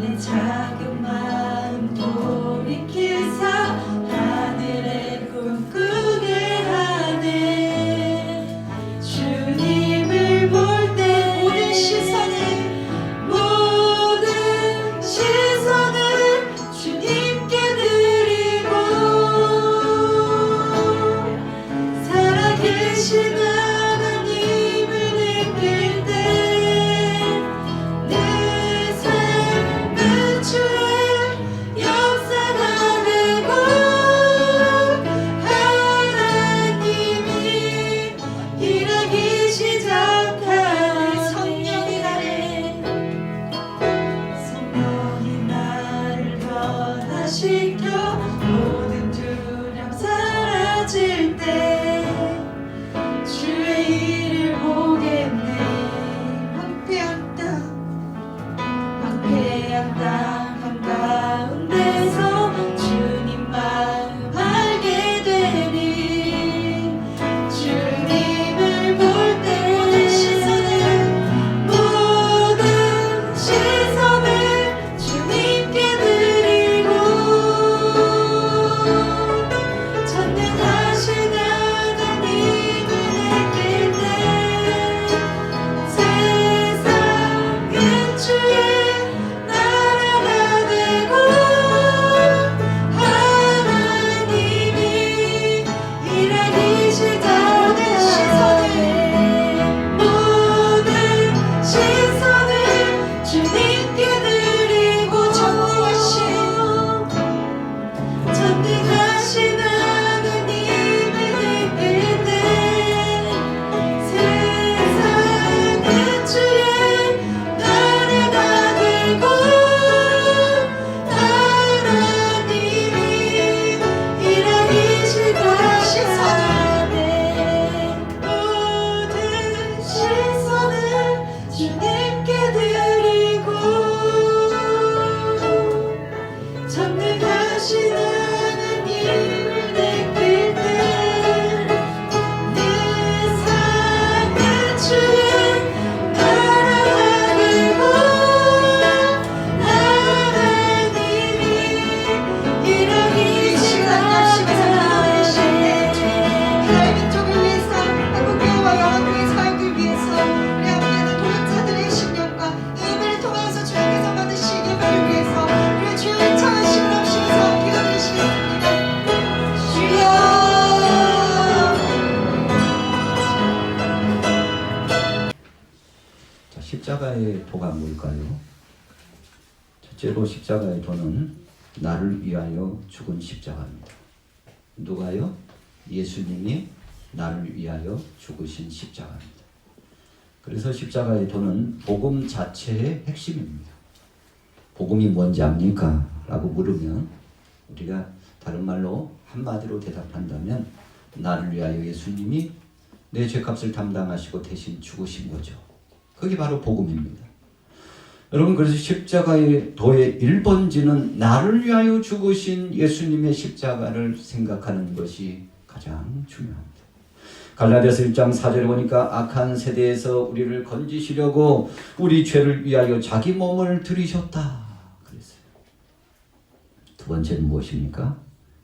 내 작은 마음 돌이키사 하늘의 꿈 꾸게 하네. 주님을 볼 때 모든 시선을 주님께 드리고 살아계신 하나님을 느낄 때 내 삶은 주의 역사가 되고 하나님이 일하기 시작하니 성령이 나를 변화시켜 모든 두려움 사라질 때 주의 일을 보겠네. 황폐한 땅 한가운데서 주님 마음 알게 되니 주님을 볼 때 모든 시선을 주님께 드리고 전능하신 하나님을 느낄 때 세상은 주의 나라가 되고 하나님이 일하기 시작하네. 모든 시선을 주님께 드리고 전능하신 하나님을 느낄 때 세상은 주의 나라가 되고 하나님이 일하기 시작하네. 모든 시선을 주님께 드리고 전능하신 하나님을 느낄 때 내 삶은 주의 나라가 되고 하나님이 일하기 시작하시네. 이스라엘 민족을 위해서 한국교회와 영원교회 사역을 위해서 우리 함께하는 동역자들의 신념과 이 예배를 통하여서 주님께서 받으신 예배를 위해서 우리 주의 찬양 심령시면서 기도드리시겠습니다. 주여 자, 십자가의 도가 뭘까요? 첫째로 십자가의 도는 나를 위하여 죽은 십자가입니다. 누가요? 예수님이 나를 위하여 죽으신 십자가입니다. 그래서 십자가의 도는 복음 자체의 핵심입니다. 복음이 뭔지 압니까? 라고 물으면 우리가 다른 말로 한마디로 대답한다면 나를 위하여 예수님이 내 죄값을 담당하시고 대신 죽으신 거죠. 그게 바로 복음입니다. 여러분, 그래서 십자가의 도의 1번지는 나를 위하여 죽으신 예수님의 십자가를 생각하는 것이 가장 중요합니다. 갈라디아서 1장 4절에 보니까 악한 세대에서 우리를 건지시려고 우리 죄를 위하여 자기 몸을 들이셨다 그랬어요. 두 번째는 무엇입니까?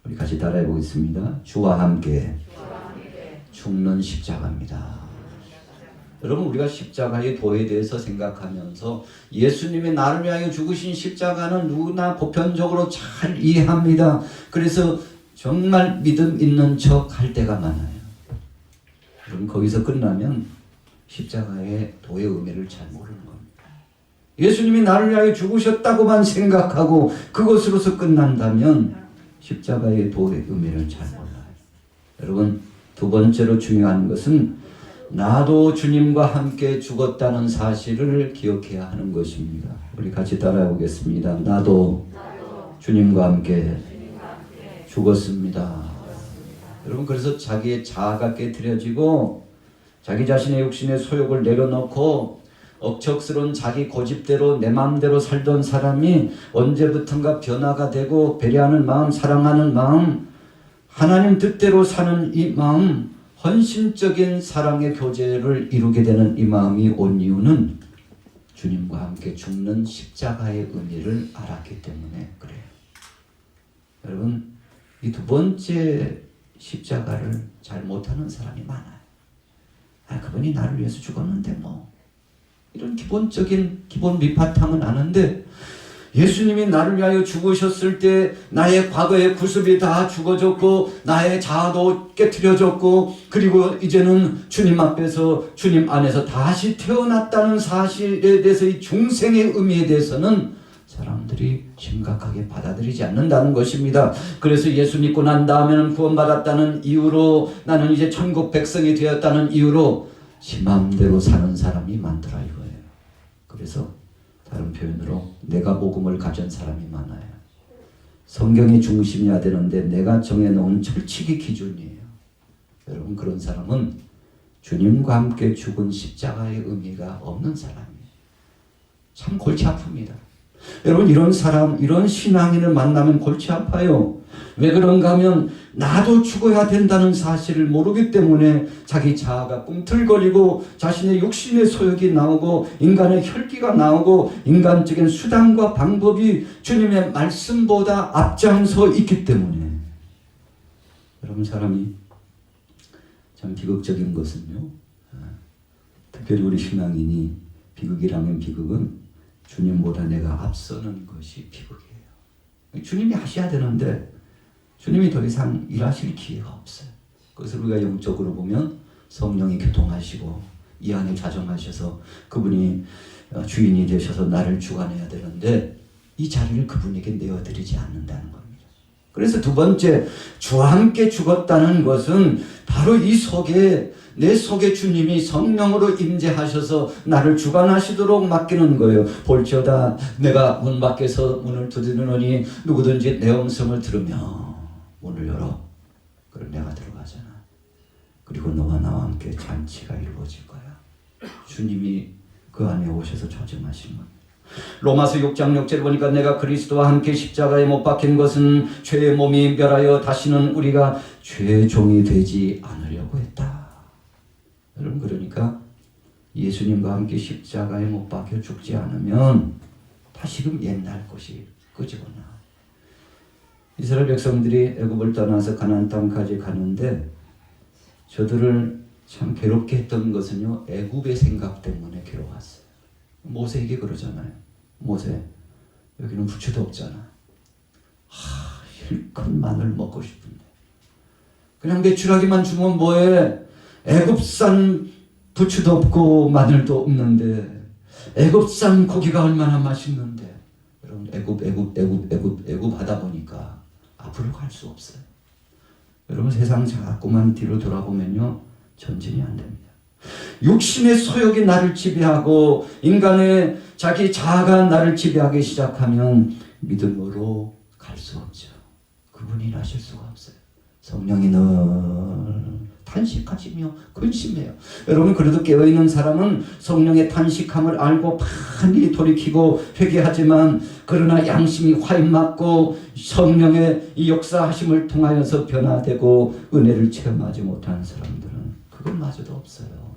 우리 같이 따라해 보겠습니다. 주와 함께 죽는 십자가입니다. 여러분, 우리가 십자가의 도에 대해서 생각하면서 예수님의 나를 위하여 죽으신 십자가는 누구나 보편적으로 잘 이해합니다. 그래서 정말 믿음 있는 척 할 때가 많아요. 여러분, 거기서 끝나면 십자가의 도의 의미를 잘 모르는 겁니다. 예수님이 나를 위하여 죽으셨다고만 생각하고 그것으로서 끝난다면 십자가의 도의 의미를 잘 몰라요. 여러분, 두 번째로 중요한 것은 나도 주님과 함께 죽었다는 사실을 기억해야 하는 것입니다. 우리 같이 따라해 보겠습니다. 나도 주님과 함께 죽었습니다. 여러분, 그래서 자기의 자아가 깨트려지고 자기 자신의 육신의 소욕을 내려놓고 억척스러운 자기 고집대로 내 마음대로 살던 사람이 언제부턴가 변화가 되고 배려하는 마음, 사랑하는 마음, 하나님 뜻대로 사는 이 마음, 헌신적인 사랑의 교제를 이루게 되는 이 마음이 온 이유는 주님과 함께 죽는 십자가의 의미를 알았기 때문에 그래요. 여러분, 이 두 번째 십자가를 잘 못하는 사람이 많아요. 그분이 나를 위해서 죽었는데 뭐 이런 기본적인 기본 밑바탕은 아는데, 예수님이 나를 위하여 죽으셨을 때 나의 과거의 구습이 다 죽어졌고 나의 자아도 깨트려졌고, 그리고 이제는 주님 앞에서 주님 안에서 다시 태어났다는 사실에 대해서 이 중생의 의미에 대해서는 사람들이 심각하게 받아들이지 않는다는 것입니다. 그래서 예수 믿고 난 다음에는 구원받았다는 이유로, 나는 이제 천국 백성이 되었다는 이유로 지 맘대로 사는 사람이 많더라 이거예요. 그래서 다른 표현으로 내가 복음을 가진 사람이 많아요. 성경이 중심이어야 되는데 내가 정해놓은 철칙이 기준이에요. 여러분, 그런 사람은 주님과 함께 죽은 십자가의 의미가 없는 사람이에요. 참 골치 아픕니다. 여러분, 이런 사람, 이런 신앙인을 만나면 골치 아파요. 왜 그런가 하면 나도 죽어야 된다는 사실을 모르기 때문에 자기 자아가 꿈틀거리고 자신의 욕심의 소욕이 나오고 인간의 혈기가 나오고 인간적인 수단과 방법이 주님의 말씀보다 앞장서 있기 때문에, 여러분, 사람이 참 비극적인 것은요, 특별히 우리 신앙인이 비극이라면 비극은 주님보다 내가 앞서는 것이 비극이에요. 주님이 하셔야 되는데 주님이 더 이상 일하실 기회가 없어요. 그것을 우리가 영적으로 보면 성령이 교통하시고 이 안에 자정하셔서 그분이 주인이 되셔서 나를 주관해야 되는데 이 자리를 그분에게 내어드리지 않는다는 겁니다. 그래서 두 번째, 주와 함께 죽었다는 것은 바로 이 속에, 내 속에 주님이 성령으로 임재하셔서 나를 주관하시도록 맡기는 거예요. 볼지어다 내가 문 밖에서 문을 두드리노니 누구든지 내 음성을 들으며 문을 열어. 그럼 내가 들어가잖아. 그리고 너와 나와 함께 잔치가 이루어질 거야. 주님이 그 안에 오셔서 좌정하신 겁니다. 로마서 6장 6절을 보니까 내가 그리스도와 함께 십자가에 못 박힌 것은 죄의 몸이 멸하여 다시는 우리가 죄의 종이 되지 않으려고 했다. 여러분, 그러니까 예수님과 함께 십자가에 못 박혀 죽지 않으면 다시금 옛날 것이 끄집어나. 이스라엘 백성들이 애굽을 떠나서 가나안 땅까지 가는데 저들을 참 괴롭게 했던 것은요, 애굽의 생각 때문에 괴로웠어요. 모세에게 그러잖아요. 모세, 여기는 부추도 없잖아. 실컷 마늘 먹고 싶은데 그냥 메추라기만 주면 뭐해? 애굽산 부추도 없고 마늘도 없는데 애굽산 고기가 얼마나 맛있는데. 여러분, 애굽 하다 보니까 앞으로 갈 수 없어요. 여러분, 세상 자꾸만 뒤로 돌아보면요, 전진이 안 됩니다. 육신의 소욕이 나를 지배하고 인간의 자기 자아가 나를 지배하기 시작하면 믿음으로 갈 수 없죠. 그분이 일하실 수가 없어요. 성령이 늘 탄식하시며 근심해요. 여러분, 그래도 깨어있는 사람은 성령의 탄식함을 알고 반드시 돌이키고 회개하지만, 그러나 양심이 화인맞고 성령의 이 역사하심을 통하여서 변화되고 은혜를 체험하지 못하는 사람들은 그것마저도 없어요.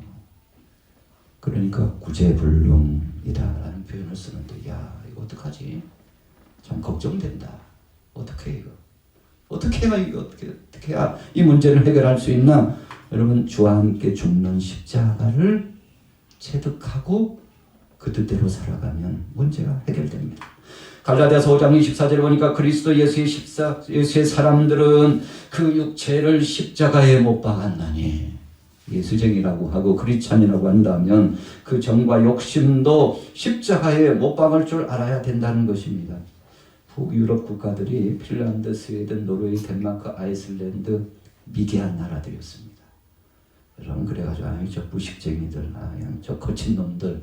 그러니까 구제불능이다라는 표현을 쓰는데, 야, 이거 어떡하지? 참 걱정된다. 어떻게 이거? 어떻게 해야 이거 어떻게 해야 이 문제를 해결할 수 있나? 여러분, 주와 함께 죽는 십자가를 체득하고 그 뜻대로 살아가면 문제가 해결됩니다. 갈라디아서 5장 24절에 보니까 그리스도 예수의 사람들은 그 육체를 십자가에 못 박았나니, 예수쟁이라고 하고 크리스찬이라고 한다면 그 정과 욕심도 십자가에 못 박을 줄 알아야 된다는 것입니다. 북유럽 국가들이 핀란드, 스웨덴, 노르웨이, 덴마크, 아이슬란드 미개한 나라들이었습니다. 여러분, 그래가지고 저 무식쟁이들, 저 거친 놈들,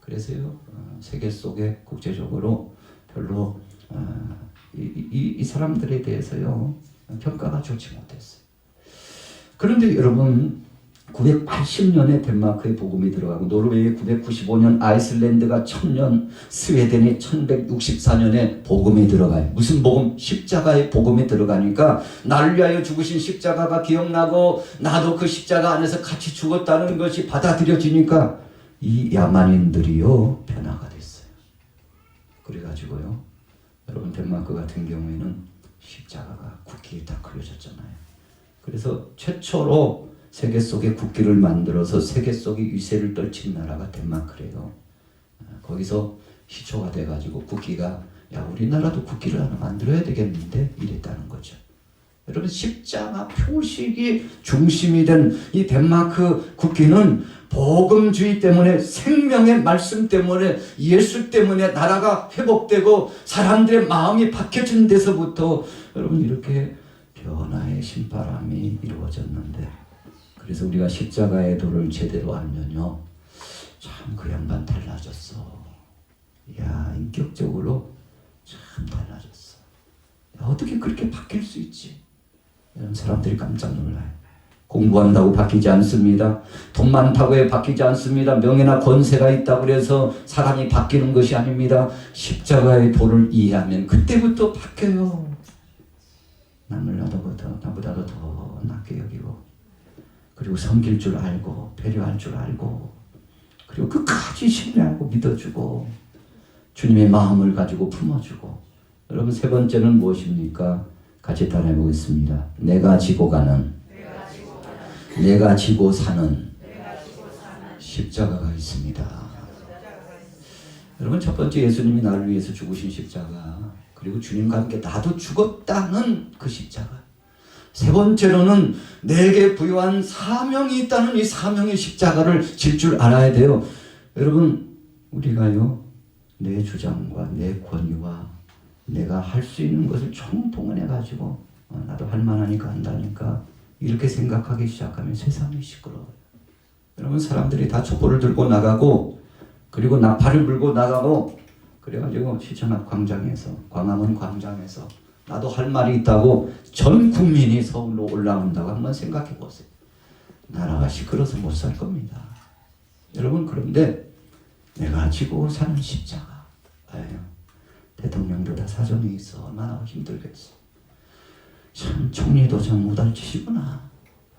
그래서요, 세계 속에 국제적으로 별로 이 사람들에 대해서요 평가가 좋지 못했어요. 그런데 여러분, 980년에 덴마크에 복음이 들어가고 노르웨이 995년, 아이슬란드가 1000년, 스웨덴이 1164년에 복음이 들어가요. 무슨 복음? 십자가의 복음이 들어가니까 나를 위하여 죽으신 십자가가 기억나고 나도 그 십자가 안에서 같이 죽었다는 것이 받아들여지니까 이 야만인들이요 변화가 됐어요. 그래가지고요 여러분 덴마크 같은 경우에는 십자가가 국기에 딱 그려졌잖아요. 그래서 최초로 세계 속에 국기를 만들어서 세계 속에 위세를 떨친 나라가 덴마크래요. 거기서 시초가 돼가지고 국기가 야 우리나라도 국기를 하나 만들어야 되겠는데 이랬다는 거죠. 여러분 십자가 표식이 중심이 된 이 덴마크 국기는 복음주의 때문에 생명의 말씀 때문에 예수 때문에 나라가 회복되고 사람들의 마음이 바뀌어진 데서부터 여러분 이렇게 변화의 신바람이 이루어졌는데 그래서 우리가 십자가의 도를 제대로 알면요 참 그 양반 달라졌어. 야 인격적으로 참 달라졌어. 야, 어떻게 그렇게 바뀔 수 있지? 이런 사람들이 깜짝 놀라요. 공부한다고 바뀌지 않습니다. 돈 많다고 바뀌지 않습니다. 명예나 권세가 있다고 해서 사람이 바뀌는 것이 아닙니다. 십자가의 도를 이해하면 그때부터 바뀌어요. 남을 나보다도 더 낫게 여기고 그리고 섬길 줄 알고 배려할 줄 알고 그리고 끝까지 신뢰하고 믿어주고 주님의 마음을 가지고 품어주고 여러분 세 번째는 무엇입니까? 같이 따라해 보겠습니다. 내가 지고 가는 내가 지고 사는 십자가가 있습니다. 여러분 첫 번째 예수님이 나를 위해서 죽으신 십자가 그리고 주님과 함께 나도 죽었다는 그 십자가 세 번째로는 내게 부여한 사명이 있다는 이 사명의 십자가를 질 줄 알아야 돼요. 여러분 우리가요 내 주장과 내 권위와 내가 할 수 있는 것을 총동원해 가지고 나도 할 만하니까 한다니까 이렇게 생각하기 시작하면 세상이 시끄러워요. 여러분 사람들이 다 촛불을 들고 나가고 그리고 나팔을 불고 나가고 그래가지고 시청 앞 광장에서 광화문 광장에서 나도 할 말이 있다고 전 국민이 서울로 올라온다고 한번 생각해 보세요. 나라가 시끄러워서 못 살 겁니다. 여러분 그런데 내가 지고 사는 십자가 아유, 대통령도 다 사정이 있어 얼마나 힘들겠어. 참 총리도 참 무달치시구나.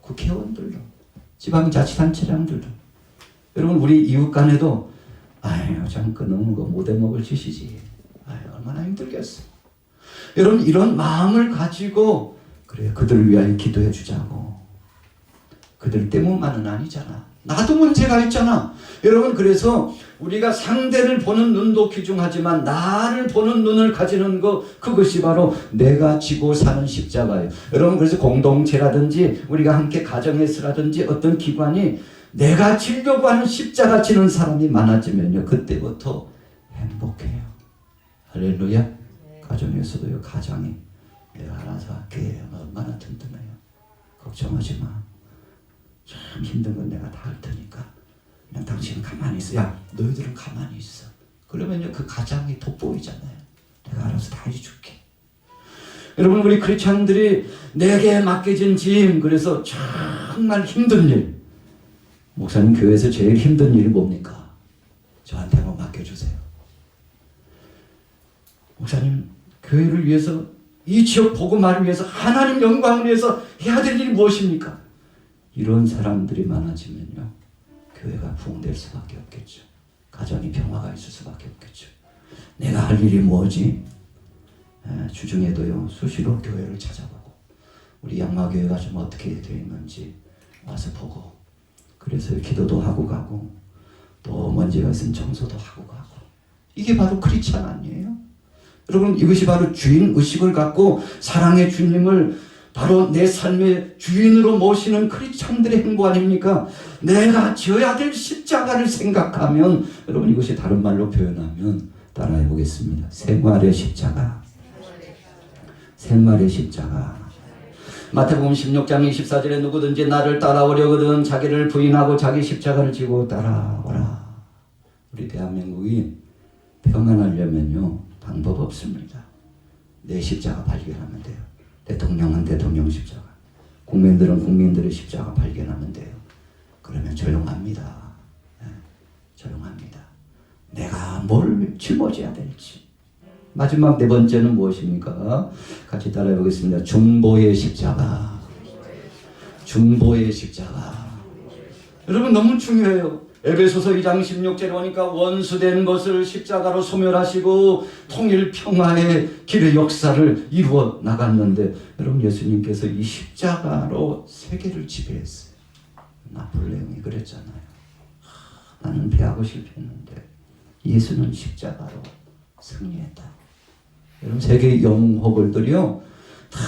국회의원들도 지방자치단체장들도 여러분 우리 이웃 간에도 아유 참 그놈은 거 못해 먹을 짓이지. 아유 얼마나 힘들겠어. 여러분 이런 마음을 가지고 그래 그들을 위하여 기도해 주자고. 그들 때문만은 아니잖아. 나도 문제가 있잖아. 여러분 그래서 우리가 상대를 보는 눈도 귀중하지만 나를 보는 눈을 가지는 것 그것이 바로 내가 지고 사는 십자가예요. 여러분 그래서 공동체라든지 우리가 함께 가정에서라든지 어떤 기관이 내가 지려고 하는 십자가 지는 사람이 많아지면요 그때부터 행복해요. 할렐루야. 가정에서도요 가장이 내가 알아서 할게 얼마나 든든해요. 걱정하지 마. 참 힘든 건 내가 다 할 테니까 그냥 당신은 가만히 있어. 야 너희들은 가만히 있어. 그러면요 그 가장이 돋보이잖아요. 내가 알아서 다 해줄게. 여러분 우리 크리스찬들이 내게 맡겨진 짐 그래서 정말 힘든 일 목사님 교회에서 제일 힘든 일이 뭡니까? 저한테 한번 맡겨주세요. 목사님 교회를 위해서 이 지역 복음화를 위해서 하나님 영광을 위해서 해야 될 일이 무엇입니까? 이런 사람들이 많아지면요 교회가 부흥될 수밖에 없겠죠. 가정이 평화가 있을 수밖에 없겠죠. 내가 할 일이 뭐지? 주중에도요 수시로 교회를 찾아보고 우리 양마교회가 좀 어떻게 되어 있는지 와서 보고 그래서 기도도 하고 가고 또 먼지가 있으면 청소도 하고 가고 이게 바로 크리스찬 아니에요? 여러분 이것이 바로 주인의식을 갖고 사랑의 주님을 바로 내 삶의 주인으로 모시는 크리스찬들의 행보 아닙니까? 내가 져야 될 십자가를 생각하면 여러분 이것이 다른 말로 표현하면 따라해 보겠습니다. 생활의 십자가. 생활의 십자가. 마태복음 16장 24절에 누구든지 나를 따라오려거든 자기를 부인하고 자기 십자가를 지고 따라오라. 우리 대한민국이 평안하려면요 방법 없습니다. 내 십자가 발견하면 돼요. 대통령은 대통령 십자가, 국민들은 국민들의 십자가 발견하면 돼요. 그러면 조용합니다. 네, 조용합니다. 내가 뭘 짊어져야 될지. 마지막 네 번째는 무엇입니까? 같이 따라해 보겠습니다. 중보의 십자가. 중보의 십자가. 여러분 너무 중요해요. 에베소서 2장 16절에 보니까 원수된 것을 십자가로 소멸하시고 통일 평화의 길의 역사를 이루어 나갔는데, 여러분 예수님께서 이 십자가로 세계를 지배했어요. 나폴레옹이 그랬잖아요. 나는 패하고 실패했는데 예수는 십자가로 승리했다. 여러분 세계 영웅호걸들이요, 다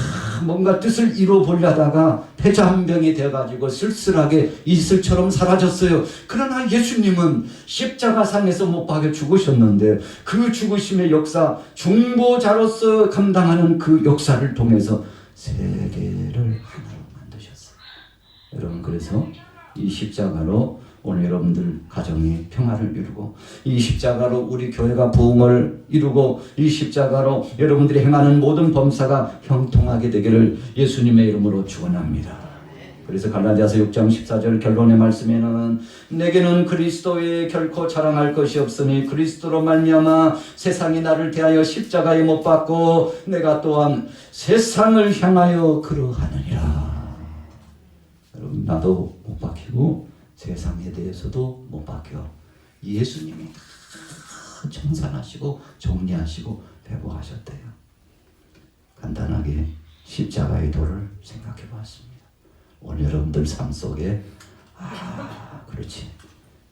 뭔가 뜻을 이루어 보려다가 패자한병이 되어가지고 쓸쓸하게 이슬처럼 사라졌어요. 그러나 예수님은 십자가상에서 못 박혀 죽으셨는데 그 죽으심의 역사, 중보자로서 감당하는 그 역사를 통해서 세계를 하나로 만드셨어요. 여러분 그래서 이 십자가로 오늘 여러분들 가정이 평화를 이루고, 이 십자가로 우리 교회가 부흥을 이루고, 이 십자가로 여러분들이 행하는 모든 범사가 형통하게 되기를 예수님의 이름으로 축원합니다. 그래서 갈라디아서 6장 14절 결론의 말씀에는 내게는 그리스도 외에 결코 자랑할 것이 없으니 그리스도로 말미암아 세상이 나를 대하여 십자가에 못 박고 내가 또한 세상을 향하여 그러하느니라. 여러분 나도 못 박히고 세상에 대해서도 못 박혀 예수님이 다 청산하시고 정리하시고 배부하셨대요. 간단하게 십자가의 도를 생각해 보았습니다. 오늘 여러분들 삶 속에 그렇지,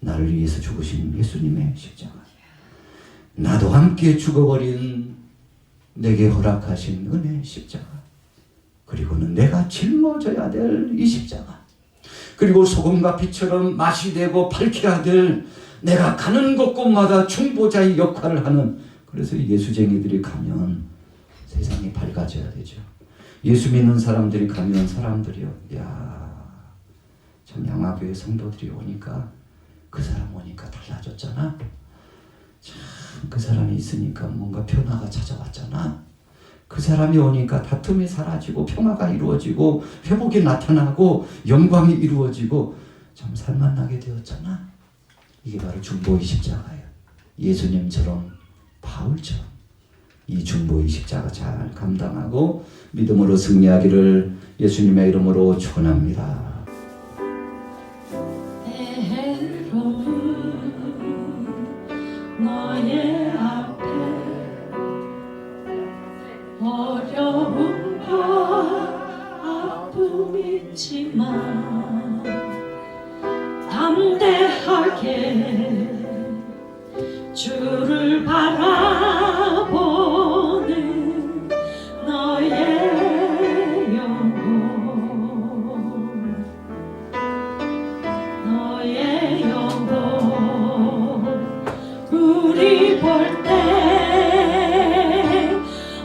나를 위해서 죽으신 예수님의 십자가, 나도 함께 죽어버린 내게 허락하신 은혜의 십자가, 그리고는 내가 짊어져야 될 이 십자가, 그리고 소금과 빛처럼 맛이 되고 밝혀야 될 내가 가는 곳곳마다 중보자의 역할을 하는, 그래서 예수쟁이들이 가면 세상이 밝아져야 되죠. 예수 믿는 사람들이 가면 사람들이요, 참 양화교회 성도들이 오니까, 그 사람 오니까 달라졌잖아. 참 그 사람이 있으니까 뭔가 변화가 찾아왔잖아. 그 사람이 오니까 다툼이 사라지고 평화가 이루어지고 회복이 나타나고 영광이 이루어지고 참 살만나게 되었잖아. 이게 바로 중보의 십자가예요. 예수님처럼 바울처럼 이 중보의 십자가 잘 감당하고 믿음으로 승리하기를 예수님의 이름으로 축원합니다. 너의 앞에 어려움과 아픔 있지만 담대하게 주를 바라보는 너의 영혼, 너의 영혼, 우리 볼 때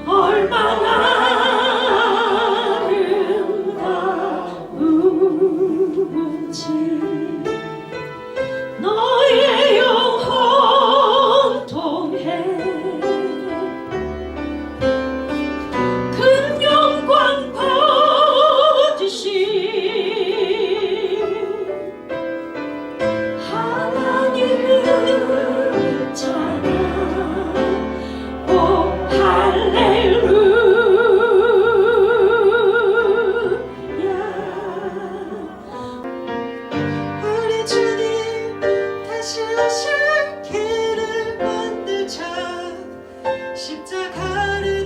얼마나 아름다운지 너의 영혼 통해 큰 영광 받으신 하나님을 찬양하고 할렐루야. 우리 주님 다시 오실 길을 만들자. 십자가를